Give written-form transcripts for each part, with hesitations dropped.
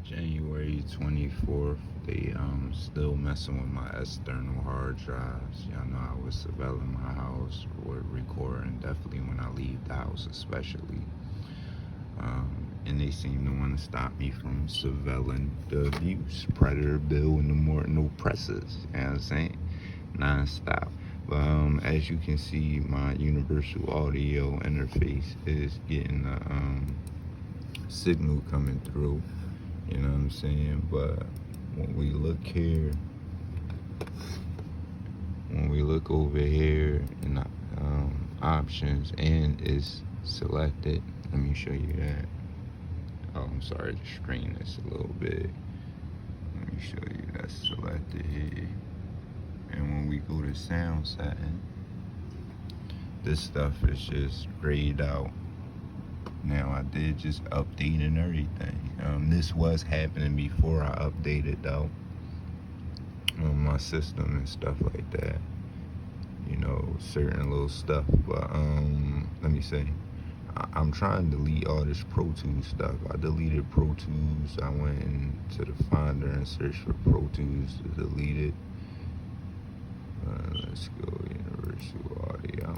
January 24th, they still messing with my external hard drives. Y'all know I was surveilling my house, recording, definitely when I leave the house especially. And they seem to want to stop me from surveilling the abuse. Predator Bill and the Morton oppressors, you know what I'm saying? Non-stop. But as you can see, my universal audio interface is getting a signal coming through. You know what I'm saying? But when we look here, when we look over here in the options and it's selected, let me show you that. Oh, I'm sorry, the screen is a little bit. Let me show you that's selected here. And when we go to sound setting, this stuff is just grayed out. Now I did just update and everything. This was happening before I updated though, on my system and stuff like that. You know, certain little stuff. But let me see. I'm trying to delete all this Pro Tools stuff. I deleted Pro Tools. I went into the Finder and searched for Pro Tools to delete it. Let's go Universal Audio.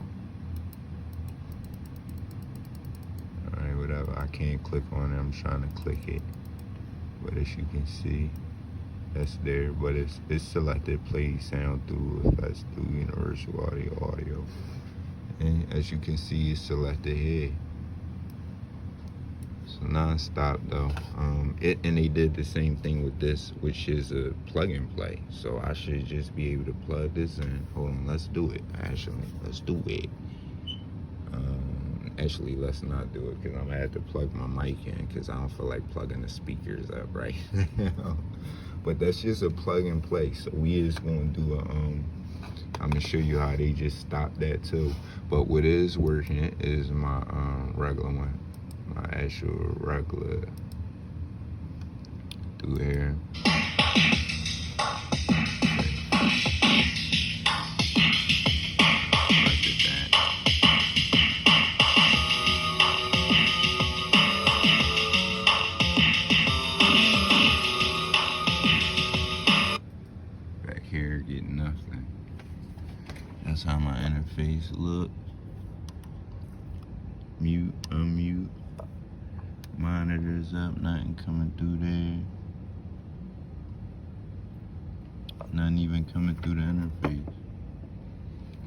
Alright, whatever. I can't click on it. I'm trying to click it. But as you can see, that's there. But it's selected play sound through effects through Universal Audio. And as you can see, it's selected here. So non-stop though. And they did the same thing with this, which is a plug and play. So I should just be able to plug this in. Hold on, let's do it. Actually, let's do it. Actually, let's not do it because I'm gonna have to plug my mic in because I don't feel like plugging the speakers up right now. But that's just a plug and play. So we is gonna do a I'm gonna show you how they just stopped that too. But what is working is my regular one, my actual regular through here. Back here, getting nothing. That's how my interface look. Mute, unmute. Monitors up, nothing coming through there. Nothing even coming through the interface.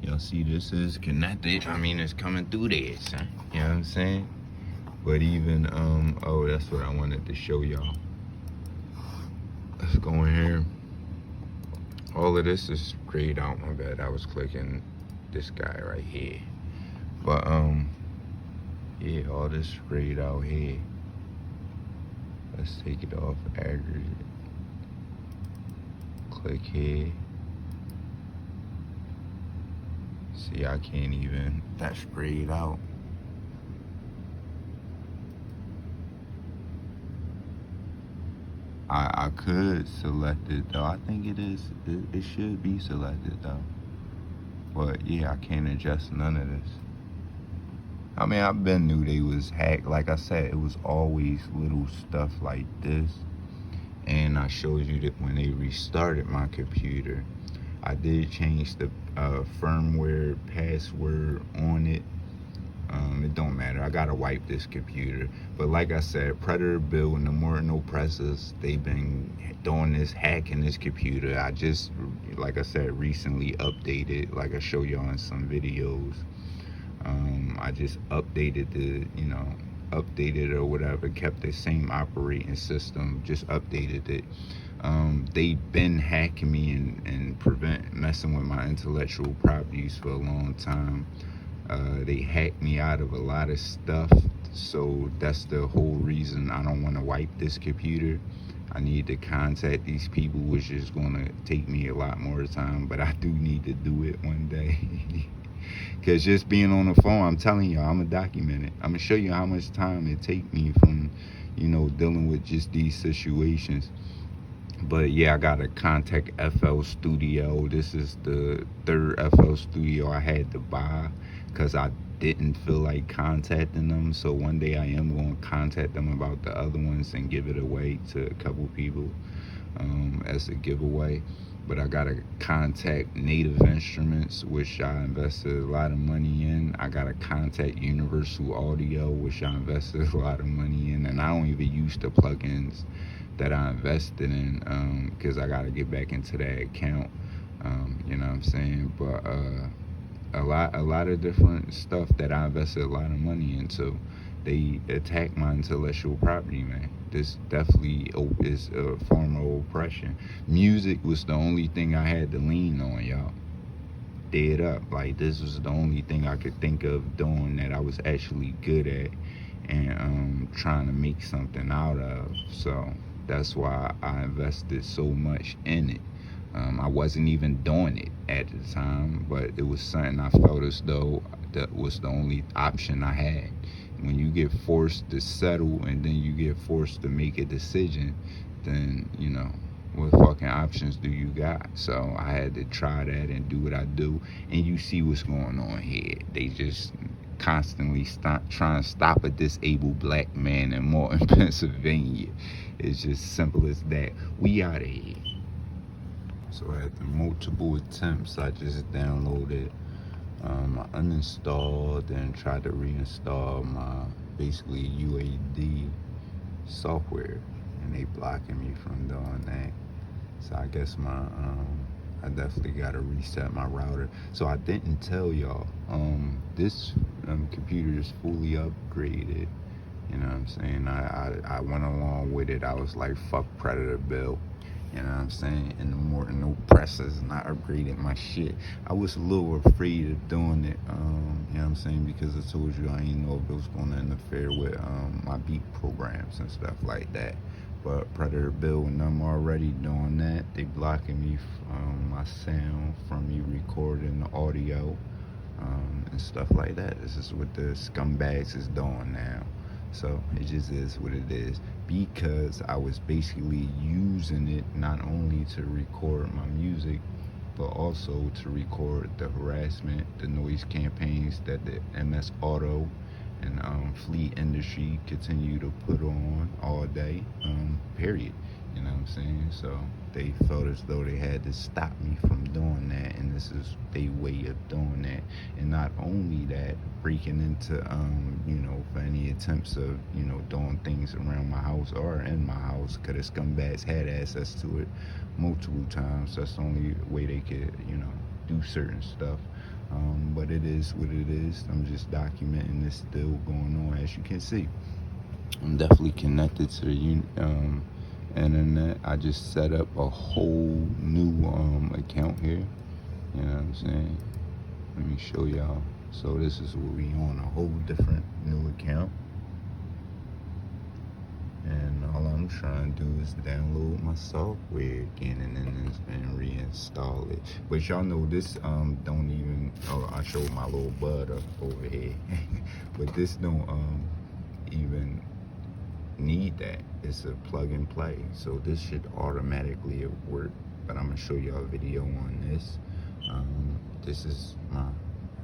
Y'all see this is connected. I mean, it's coming through there, son. You know what I'm saying? But even, oh, that's what I wanted to show y'all. Let's go in here. All of this is grayed out, my bad. I was clicking this guy right here. But, yeah, all this grayed out here. Let's take it off aggregate. Click here. See, I can't even, that's grayed out. I could select it though. I think it should be selected though. But yeah, I can't adjust none of this. I mean, I've been knew they was hacked. Like I said, it was always little stuff like this. And I showed you that when they restarted my computer, I did change the firmware password on it. It don't matter. I gotta wipe this computer. But like I said, Predator Bill and the Morton oppressors, they've been doing this hacking this computer. I just, like I said, recently updated, like I show y'all in some videos. I just updated the, updated or whatever, kept the same operating system, just updated it. They've been hacking me and messing with my intellectual properties for a long time. They hacked me out of a lot of stuff, so that's the whole reason I don't want to wipe this computer. I need to contact these people, which is going to take me a lot more time, but I do need to do it one day. Because just being on the phone, I'm telling y'all, I'm going to document it. I'm going to show you how much time it take me from, dealing with just these situations. But yeah, I got to contact FL Studio. This is the third FL Studio I had to buy because I didn't feel like contacting them. So one day I am going to contact them about the other ones and give it away to a couple people as a giveaway. But I gotta contact Native Instruments, which I invested a lot of money in. I gotta contact Universal Audio, which I invested a lot of money in. And I don't even use the plugins that I invested in because I gotta get back into that account. You know what I'm saying? But a lot of different stuff that I invested a lot of money into. They attack my intellectual property, man. This definitely is a form of oppression. Music was the only thing I had to lean on, y'all. Dead up. Like, this was the only thing I could think of doing that I was actually good at and trying to make something out of. So that's why I invested so much in it. I wasn't even doing it at the time, but it was something I felt as though that was the only option I had. When you get forced to settle and then you get forced to make a decision, then, you know, what fucking options do you got? So I had to try that and do what I do. And you see what's going on here. They just constantly trying to stop a disabled black man in Morton, Pennsylvania. It's just simple as that. We out of here. So after multiple attempts, I just downloaded, I uninstalled and tried to reinstall my basically UAD software, and they blocking me from doing that. So I guess I definitely got to reset my router. So I didn't tell y'all, this computer is fully upgraded. You know what I'm saying? I went along with it. I was like, fuck Predator Bill. You know what I'm saying? And the Morton oppressors, and I upgraded my shit. I was a little afraid of doing it, you know what I'm saying? Because I told you I didn't know if it was going to interfere with my beat programs and stuff like that. But Predator Bill and them already doing that. They blocking me from my sound, from me recording the audio and stuff like that. This is what the scumbags is doing now. So it just is what it is, because I was basically using it not only to record my music, but also to record the harassment, the noise campaigns that the MS Auto and Fleet Industry continue to put on all day, period. You know what I'm saying? So they felt as though they had to stop me from doing that, and this is their way of doing that. And not only that, breaking into, you know, for any attempts of, you know, doing things around my house or in my house, because the scumbags had access to it multiple times. That's the only way they could, you know, do certain stuff. But it is what it is. I'm just documenting this still going on, as you can see. I'm definitely connected to the internet. I just set up a whole new account here. You know what I'm saying? Let me show y'all. So this is what we on, a whole different new account. And all I'm trying to do is download my software again, and then reinstall it. But y'all know this don't even, I showed my little bud up over here. But this don't even need that. It's a plug and play, so this should automatically work. But I'm gonna show y'all a video on this. This is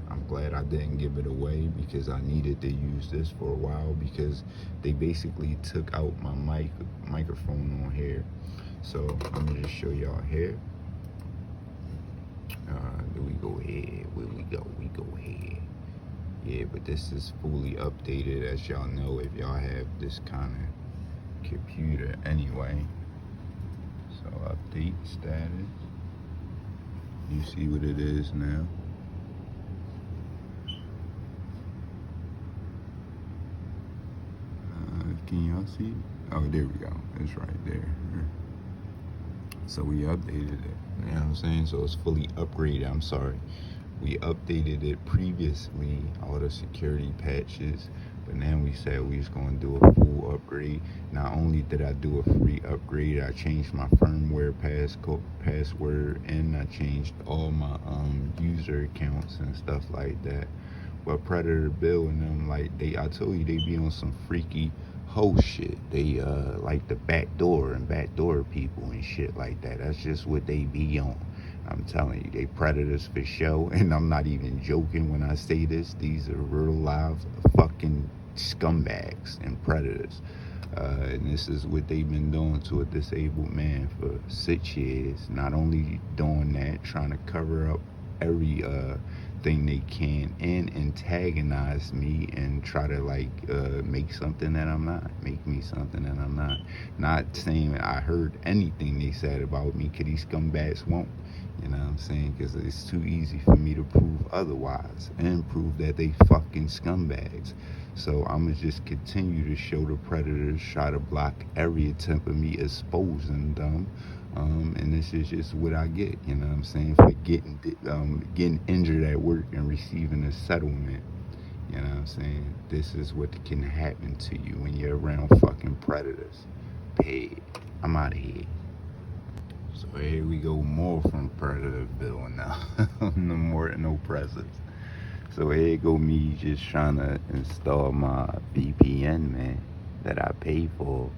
I'm glad I didn't give it away, because I needed to use this for a while, because they basically took out my microphone on here. So I'm gonna just show y'all here. Do we go ahead? Where we go? We go ahead. Yeah, but this is fully updated, as y'all know, if y'all have this kind of computer anyway. So update status. You see what it is now. Can y'all see? Oh, there we go. It's right there. So we updated it. You know what I'm saying? So it's fully upgraded. I'm sorry. We updated it previously, all the security patches, but now we said we was going to do a full upgrade. Not only did I do a free upgrade, I changed my firmware password, and I changed all my user accounts and stuff like that. But Predator Bill and them, like, I told you, they be on some freaky hoe shit. They like the backdoor and backdoor people and shit like that. That's just what they be on. I'm telling you, they predators for show, and I'm not even joking when I say this. These are real live fucking scumbags and predators. And this is what they've been doing to a disabled man for 6 years. Not only doing that, trying to cover up every thing they can and antagonize me and try to make something that I'm not, make me something that I'm not. Not saying I heard anything they said about me, because these scumbags won't. You know what I'm saying? Because it's too easy for me to prove otherwise and prove that they fucking scumbags. So I'm going to just continue to show the predators, try to block every attempt of me exposing them. And this is just what I get, you know what I'm saying, for getting injured at work and receiving a settlement. You know what I'm saying? This is what can happen to you when you're around fucking predators. Paid. I'm out of here. So here we go, more from Predatorville now. The Morton oppressors. So here go me just trying to install my VPN, man, that I paid for.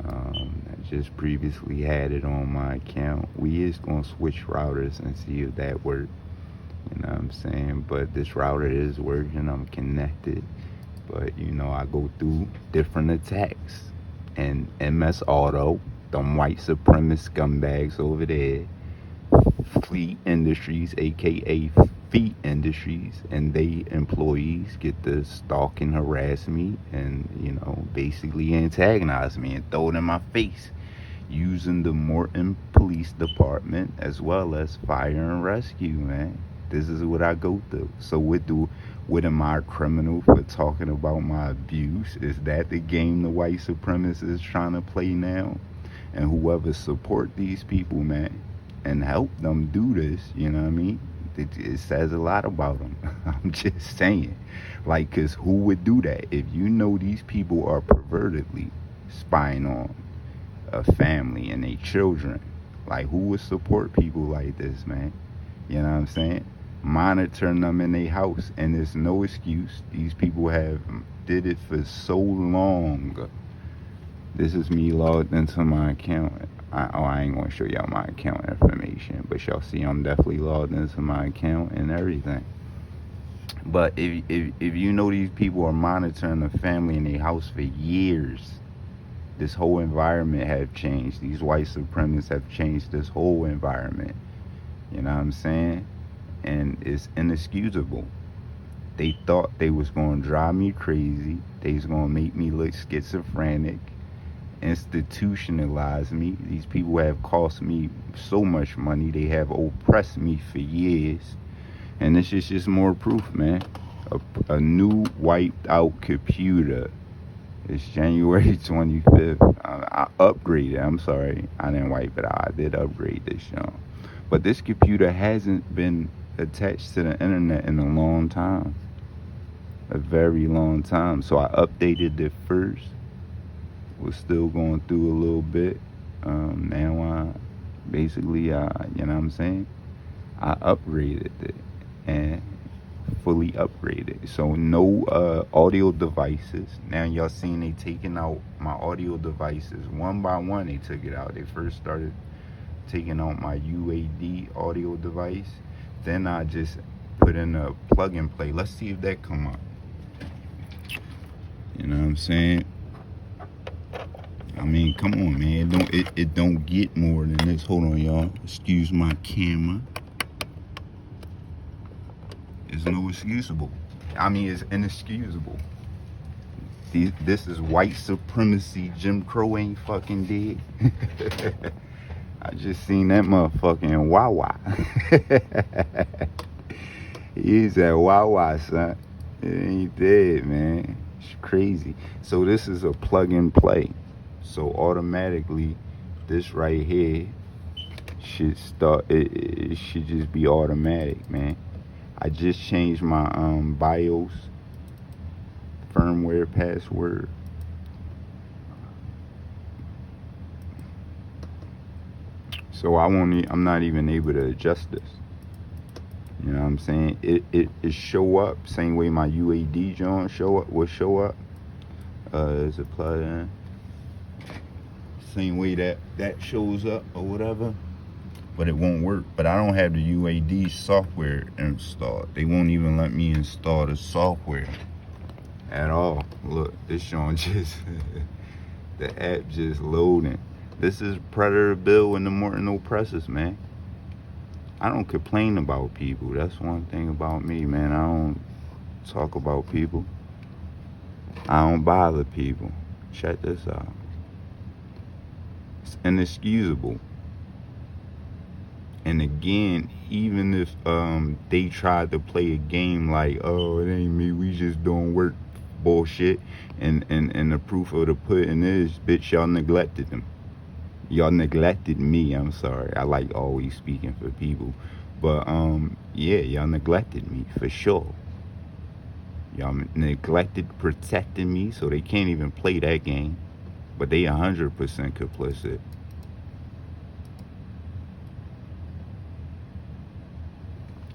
I just previously had it on my account. We is gonna switch routers and see if that works. You know what I'm saying? But this router is working. I'm connected. But you know, I go through different attacks. And MS Auto, them white supremacist scumbags over there, Fleet Industries, aka Feet Industries, and they employees get to stalk and harass me and, you know, basically antagonize me and throw it in my face using the Morton Police Department as well as fire and rescue, man. This is what I go through. So what am I a criminal for talking about my abuse? Is that the game the white supremacists is trying to play now? And whoever support these people, man, and help them do this, you know what I mean? It says a lot about them. I'm just saying. Like, because who would do that? If you know these people are pervertedly spying on a family and their children, like, who would support people like this, man? You know what I'm saying? Monitoring them in their house, and there's no excuse. These people have did it for so long. This is me logged into my account. I ain't gonna show y'all my account information, but y'all see I'm definitely logged into my account and everything. But if you know these people are monitoring the family in their house for years, this whole environment have changed. These white supremacists have changed this whole environment. You know what I'm saying? And it's inexcusable. They thought they was gonna drive me crazy. They was gonna make me look schizophrenic, institutionalize me. These people have cost me so much money. They have oppressed me for years. And this is just more proof, man. A new wiped out computer. It's January 25th. I upgraded. I'm sorry. I didn't wipe it out. I did upgrade this, y'all. But this computer hasn't been attached to the internet in a long time. A very long time. So I updated it first. Was still going through a little bit. Now I basically, you know what I'm saying? I upgraded it and fully upgraded. So no audio devices. Now y'all seen they taking out my audio devices one by one. They took it out. They first started taking out my UAD audio device. Then I just put in a plug and play. Let's see if that come up. You know what I'm saying? I mean, come on, man. It don't get more than this. Hold on, y'all. Excuse my camera. It's no excusable. I mean, it's inexcusable. This is white supremacy. Jim Crow ain't fucking dead. I just seen that motherfucking Wawa. He's at Wawa, son. It ain't dead, man. It's crazy. So this is a plug and play. So automatically, this right here should start. It should just be automatic, man. I just changed my BIOS firmware password. So I'm not even able to adjust this. You know what I'm saying? It show up same way my UAD joint will show up. It's a plug-in. Same way that shows up or whatever. but it won't work. But I don't have the UAD software installed. They won't even let me install the software at all. Look, it's showing just the app just loading. This is Predator Bill and the Morton oppressors, man. I don't complain about people. That's one thing about me, man. I don't talk about people. I don't bother people. Check this out. It's inexcusable. And again, even if they tried to play a game like, oh, it ain't me, we just don't work bullshit, and the proof of the pudding is, bitch, y'all neglected them. Y'all neglected me. I'm sorry. I like always speaking for people. But yeah, y'all neglected me for sure. Y'all neglected protecting me, so they can't even play that game. But they 100% complicit.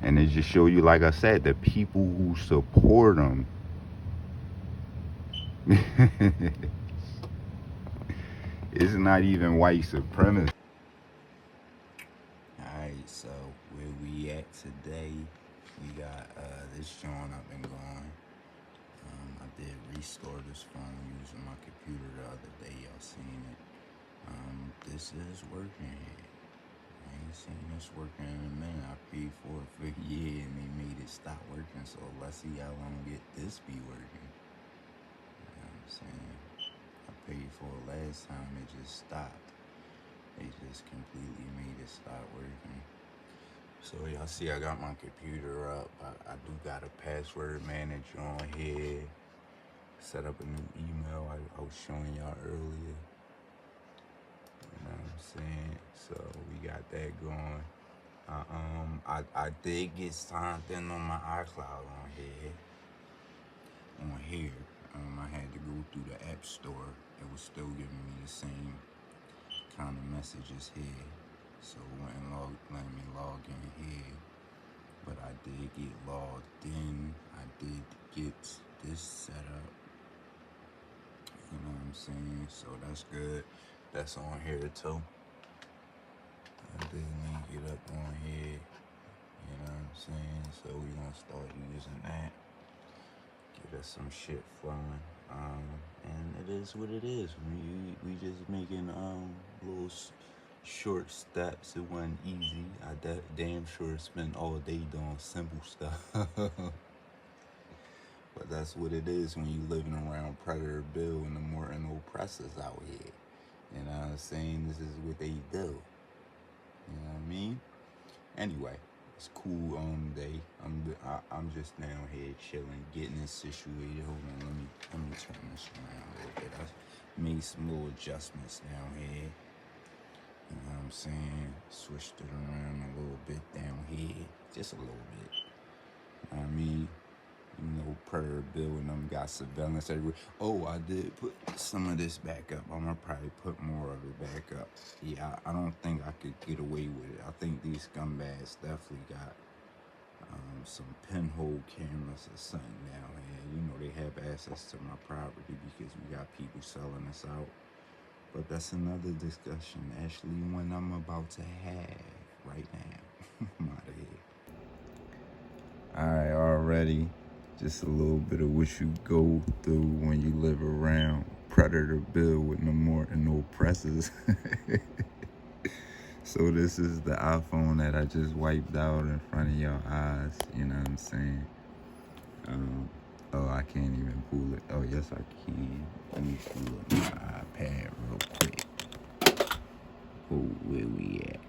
And it just show you, like I said, the people who support them. It's not even white supremacy. Alright, so where we at today, we got this showing up and going. I did restore this phone using my computer the other day. Y'all seen it. This is working here. I ain't seen this working in a minute. I paid for it for a year and they made it stop working. So let's see how long this be working. You know what I'm saying? I paid for it last time. It just stopped. They just completely made it stop working. So y'all see I got my computer up. I do got a password manager on here. Set up a new email I was showing y'all earlier. You know what I'm saying? So we got that going. I did get signed in on my iCloud on here. I had to go through the App Store. It was still giving me the same kind of messages here. So it wouldn't let me log in here. But I did get logged in. I did get this set up. You know what I'm saying? So that's good. That's on here too. I did link it up on here. You know what I'm saying? So we gonna start using that. Get us some shit flowing. And it is what it is. We just making little short steps. It wasn't easy. I damn sure spent all day doing simple stuff. But that's what it is when you living around Predator Bill and the Morton oppressors out here. You know what I'm saying? This is what they do. You know what I mean? Anyway, it's cool day. I'm just down here chilling, getting this situated. Hold on, let me turn this around a little bit. I made some little adjustments down here. You know what I'm saying? Switched it around a little bit down here, just a little bit. You know what I mean? You know, Predator Bill and them got surveillance everywhere. Oh, I did put some of this back up. I'm gonna probably put more of it back up. Yeah, I don't think I could get away with it. I think these scumbags definitely got some pinhole cameras or something down here. You know, they have access to my property because we got people selling us out. But that's another discussion, actually, one I'm about to have right now. I'm out of here. Alright, already. Just a little bit of what you go through when you live around Predator Bill with no more and no oppressors. So this is the iPhone that I just wiped out in front of your eyes. You know what I'm saying? Oh, I can't even pull it. Oh, yes, I can. Let me pull up my iPad real quick. Oh, where we at?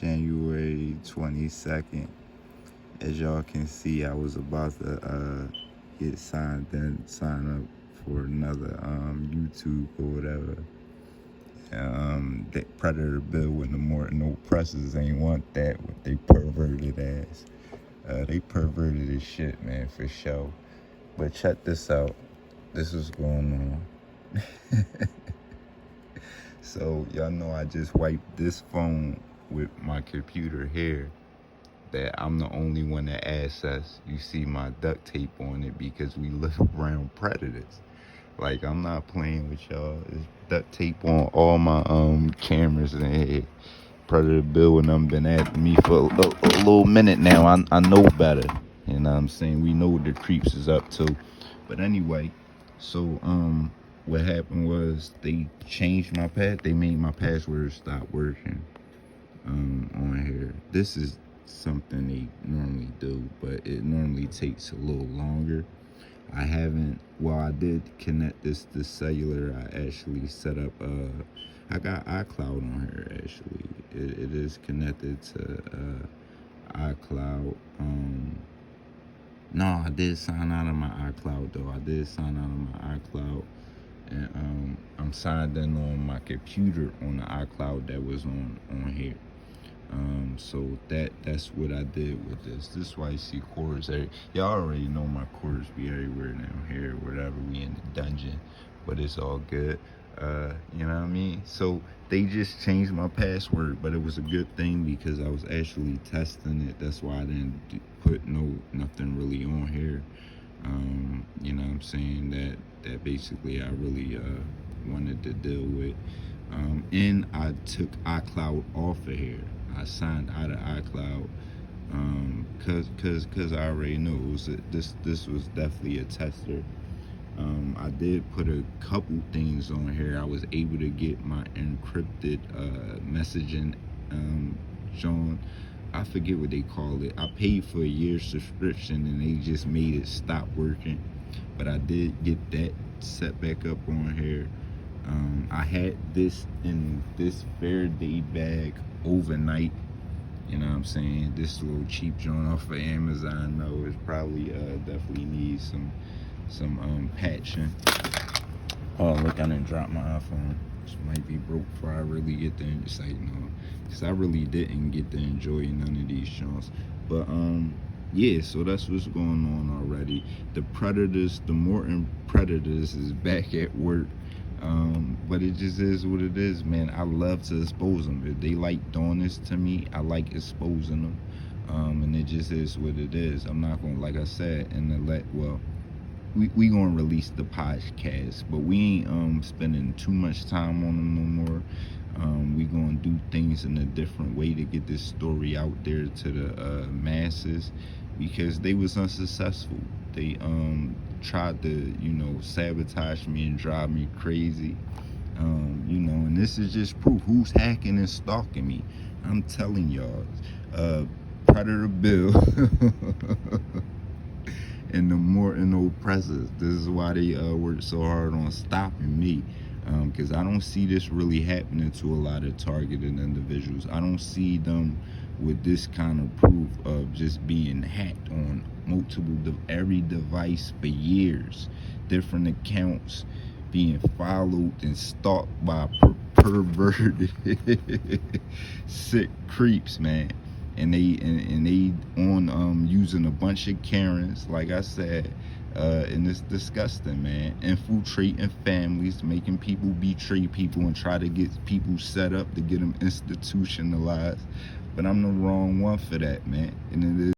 January 22nd. As y'all can see, I was about to get sign up for another YouTube or whatever. That Predator Bill with the Morton oppressors ain't want that. What they perverted ass. They perverted this shit, man, for sure. But check this out. This is going on. So y'all know I just wiped this phone with my computer here. That I'm the only one that access. You see my duct tape on it because we live around predators. Like, I'm not playing with y'all. It's duct tape on all my cameras in here. Predator Bill and them been at me for a little minute now. I know better. You know what I'm saying? We know what the creeps is up to. But anyway, so what happened was they changed my they made my password stop working on here. This is something they normally do, but it normally takes a little longer. I haven't, well, I did connect this cellular. I actually set up, I got iCloud on here, actually. It is connected to iCloud. No, I did sign out of my iCloud, though. I did sign out of my iCloud. And I'm signed in on my computer on the iCloud that was on here. So that's what I did with this. This is why you see cords. Y'all already know my cords be everywhere down here, whatever. We in the dungeon, but it's all good. You know what I mean? So they just changed my password, but it was a good thing because I was actually testing it. That's why I didn't put nothing really on here. You know what I'm saying? That basically I really wanted to deal with. And I took iCloud off of here. I signed out of iCloud cause I already knew it was this was definitely a tester. I did put a couple things on here. I was able to get my encrypted messaging shown. I forget what they call it. I paid for a year's subscription and they just made it stop working. But I did get that set back up on here. I had this in this Faraday bag overnight. You know what I'm saying? This little cheap joint off of Amazon. No, it's probably definitely needs some patching. Oh, look, I didn't drop my iPhone. This might be broke before I really get there. It's like, no, because I really didn't get to enjoy none of these shows. But yeah, so that's what's going on already. The Predators, the Morton Predators is back at work. But it just is what it is, man. I love to expose them. If they like doing this to me, I like exposing them. And it just is what it is. I'm not gonna, like I said, we gonna release the podcast, but we ain't spending too much time on them no more. We gonna do things in a different way to get this story out there to the masses, because they was unsuccessful. They tried to, you know, sabotage me and drive me crazy. You know, and this is just proof who's hacking and stalking me. I'm telling y'all, Predator Bill and the Morton oppressors. This is why they work so hard on stopping me, because I don't see this really happening to a lot of targeted individuals. I don't see them with this kind of proof of just being hacked on every device for years, different accounts being followed and stalked by perverted sick creeps, man. And they on using a bunch of Karens, like I said, and it's disgusting, man. Infiltrating families, making people betray people and try to get people set up to get them institutionalized. But I'm the wrong one for that, man. And it is